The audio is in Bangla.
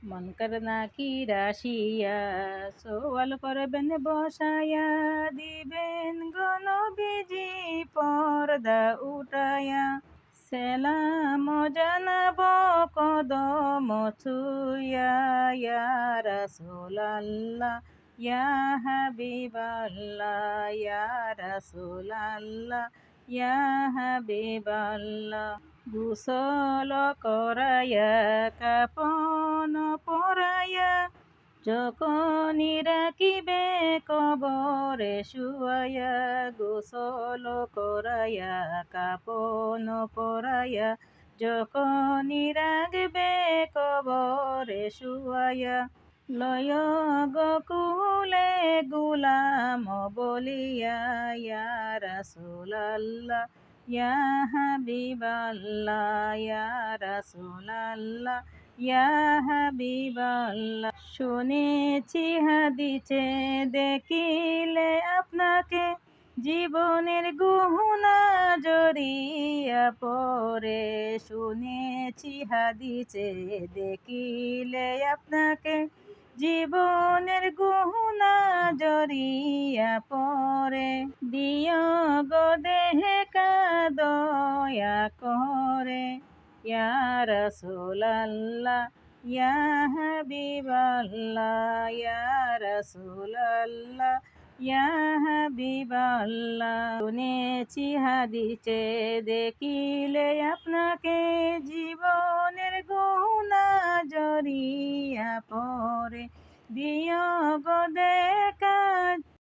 মন করনা কি রাশিয়া সোয়াল করবেন বসায়া দিবেন গণবিজি পর্দা উঠায়া সেলাম জানাব কদম ছুঁয়া ইয়া রাসূলাল্লাহ ইয়া হাবিবাল্লাহ ইয়া রাসূলাল্লাহ ইয়া হাবিবাল্লাহ গোসল করায়া কাপন পরায়া যখনই রাখিবে কবরে শুয়ায়া গোসল করায়া কাপন পরায়া যখনই রাখবে কবরে শুয়ায়া লয় গকুলে গুলাম বলিয়া ইয়া রাসূলাল্লাহ ইয়া হাবিবাল্লাহ ইয়া রাসূলাল্লাহ ইয়া হাবিবাল্লাহ শুনেছি হাদিসে দেখিলে আপনাকে জীবনের গহনা জড়িয়া পড়ে শুনেছি হাদিসে দেখিলে আপনাকে জীবনের গহনা জড়িয়া পড়ে দিয় গো দেহে দয়া করে ইয়া রাসূলাল্লাহ ইয়া হাবিবাল্লাহ ইয়া রাসূলাল্লাহ ইয়া হাবিবাল্লাহ শুনেছি হাদিসে দেখিলে আপনাকে জীবনের গহনা জড়িয়া পড়ে দিয় গো দেখা